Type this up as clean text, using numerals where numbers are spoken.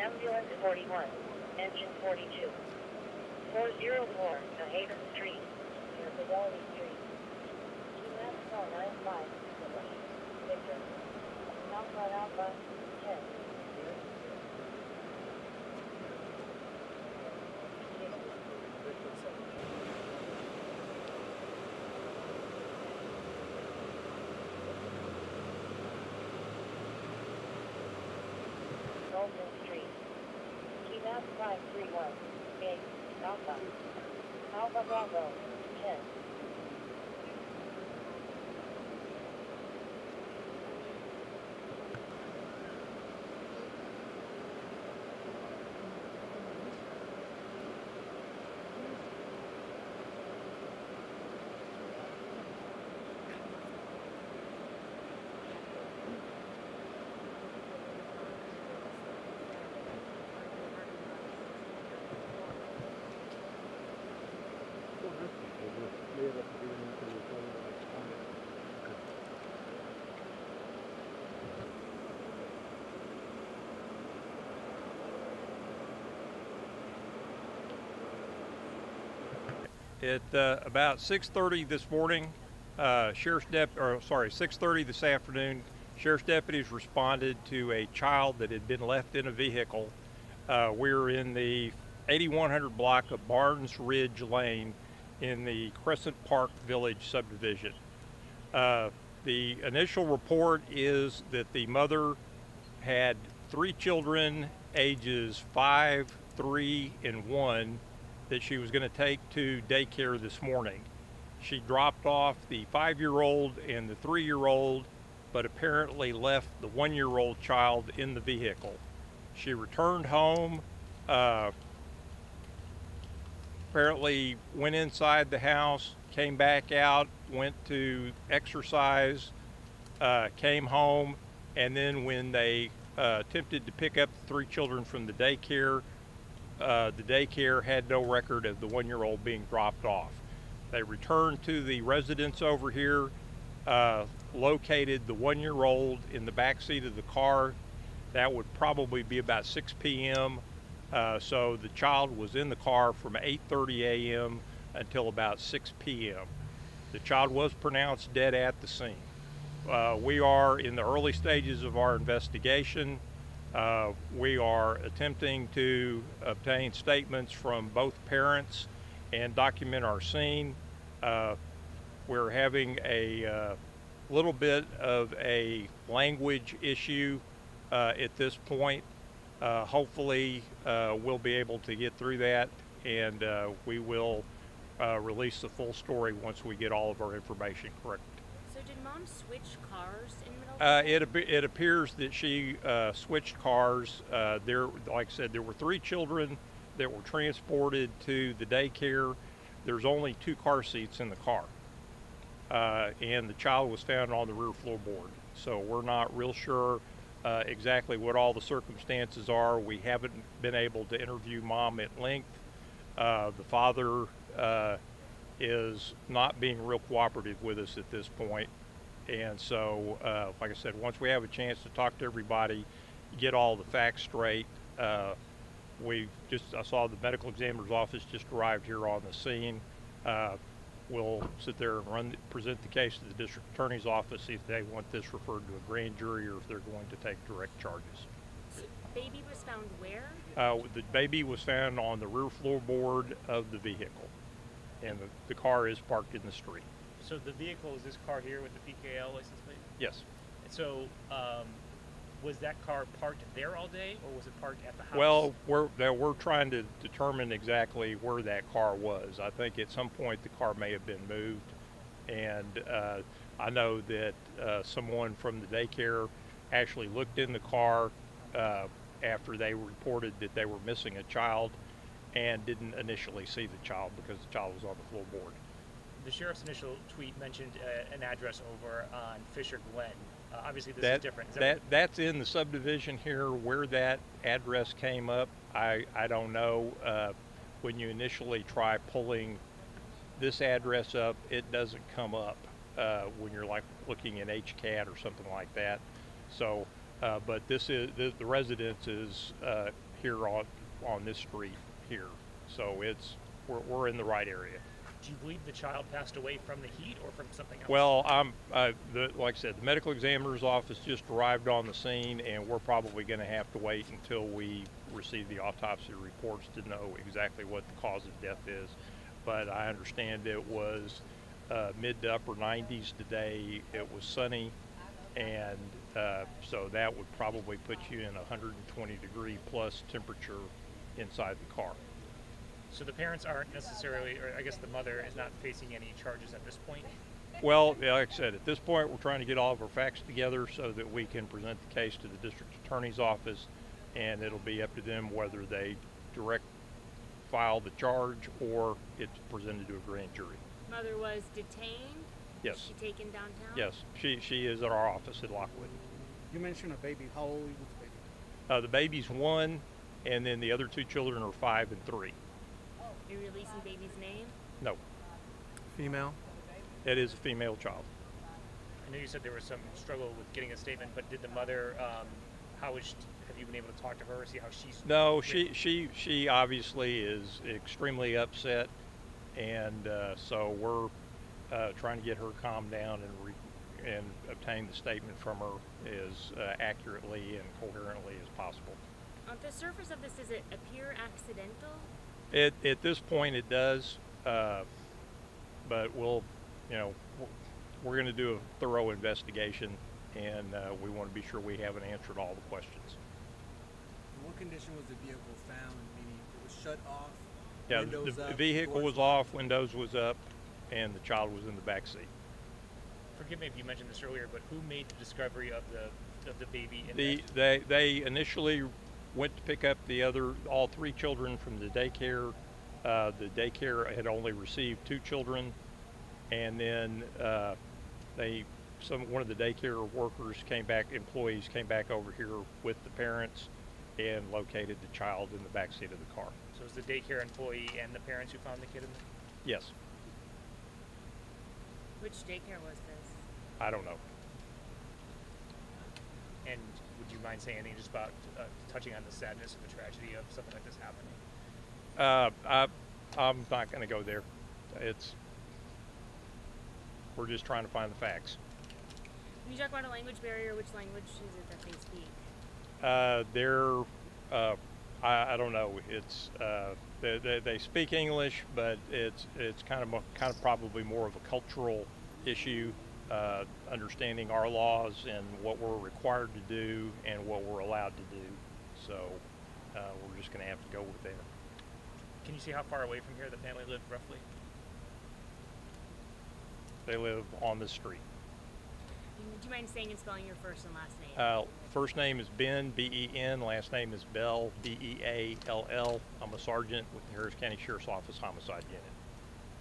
Ambulance 41, engine 42. 404 to Haven Street, near Fidelity Street. Key call 95, Victor. Alpha 10. Golden Street. Key map 531. 8. Alpha. Alpha Bravo. 10. At about 6:30 this morning, 6:30 this afternoon, sheriff's deputies responded to a child that had been left in a vehicle. We're in the 8100 block of Barnes Ridge Lane in the Crescent Park Village subdivision. The initial report is that the mother had 3 children ages 5, 3, and 1 that she was going to take to daycare this morning. She dropped off the 5-year-old and the 3-year-old, but apparently left the 1-year-old child in the vehicle. She returned home, apparently went inside the house, came back out, went to exercise, came home, and then when they attempted to pick up the 3 children from the daycare had no record of the 1-year-old being dropped off. They returned to the residence over here, located the 1-year-old in the back seat of the car. That would probably be about 6 p.m. So the child was in the car from 8:30 a.m. until about 6 p.m. The child was pronounced dead at the scene. We are in the early stages of our investigation. We are attempting to obtain statements from both parents and document our scene. We're having a little bit of a language issue at this point. Hopefully we'll be able to get through that, and we will release the full story once we get all of our information correct. So did Mom switch cars in the middle of the day? It appears that she switched cars. Like I said, there were 3 children that were transported to the daycare. There's only 2 car seats in the car, and the child was found on the rear floorboard. So we're not real sure exactly what all the circumstances are. We haven't been able to interview Mom at length. The father is not being real cooperative with us at this point. And so, like I said, once we have a chance to talk to everybody, get all the facts straight, I saw the medical examiner's office just arrived here on the scene. We'll sit there and present the case to the district attorney's office, see if they want this referred to a grand jury or if they're going to take direct charges. So baby was found where? The baby was found on the rear floorboard of the vehicle, and the car is parked in the street. So the vehicle is this car here with the PKL license plate? Yes. So was that car parked there all day, or was it parked at the house? Well, we're trying to determine exactly where that car was. I think at some point the car may have been moved, and I know that someone from the daycare actually looked in the car after they reported that they were missing a child, and didn't initially see the child because the child was on the floorboard. The sheriff's initial tweet mentioned an address over on Fisher Glen. Obviously, this is different. That's in the subdivision here. Where that address came up, I don't know. When you initially try pulling this address up, it doesn't come up when you're like looking in HCAT or something like that. So, but this is the residence is here on this street here. So we're in the right area. Do you believe the child passed away from the heat or from something else? Well, like I said, the medical examiner's office just arrived on the scene, and we're probably going to have to wait until we receive the autopsy reports to know exactly what the cause of death is. But I understand it was mid to upper 90s today. It was sunny, and so that would probably put you in 120-degree plus temperature inside the car. So the parents aren't necessarily, or I guess the mother is not facing any charges at this point? Well, like I said, at this point we're trying to get all of our facts together so that we can present the case to the district attorney's office, and it'll be up to them whether they direct file the charge or it's presented to a grand jury. Mother was detained? Yes. Was she taken downtown? Yes, she is at our office at Lockwood. You mentioned a baby. How old was the baby? The baby's 1, and then the other 2 children are 5 and 3. You're releasing baby's name? No, Female. it is a female child. I know you said there was some struggle with getting a statement, but did the mother, have you been able to talk to her, see how she's... No, she obviously is extremely upset, and so we're trying to get her calmed down and obtain the statement from her as accurately and coherently as possible. On the surface of this, does it appear accidental? At this point it does, but we're going to do a thorough investigation, and we want to be sure we have an answer to all the questions. In what condition was the vehicle found? Meaning it was shut off? Yeah, windows the up, vehicle doors was off, windows was up, and the child was in the back seat. Forgive me if you mentioned this earlier, but who made the discovery of the baby in They initially went to pick up all 3 children from the daycare. The daycare had only received 2 children, and then one of the daycare employees came back over here with the parents and located the child in the back seat of the car. So it was the daycare employee and the parents who found the kid in the... Yes. Which daycare was this? I don't know. And would you mind saying anything just about touching on the sadness of the tragedy of something like this happening? I'm not going to go there. We're just trying to find the facts. When you talk about a language barrier, which language is it that they speak? I don't know. It's they speak English, but it's kind of probably more of a cultural issue, understanding our laws and what we're required to do and what we're allowed to do. So we're just going to have to go with that. Can you see how far away from here the family lived roughly? They live on the street. Do you mind saying and spelling your first and last name? First name is Ben, B-E-N. Last name is Bell, B-E-A-L-L. I'm a sergeant with the Harris County Sheriff's Office Homicide Unit.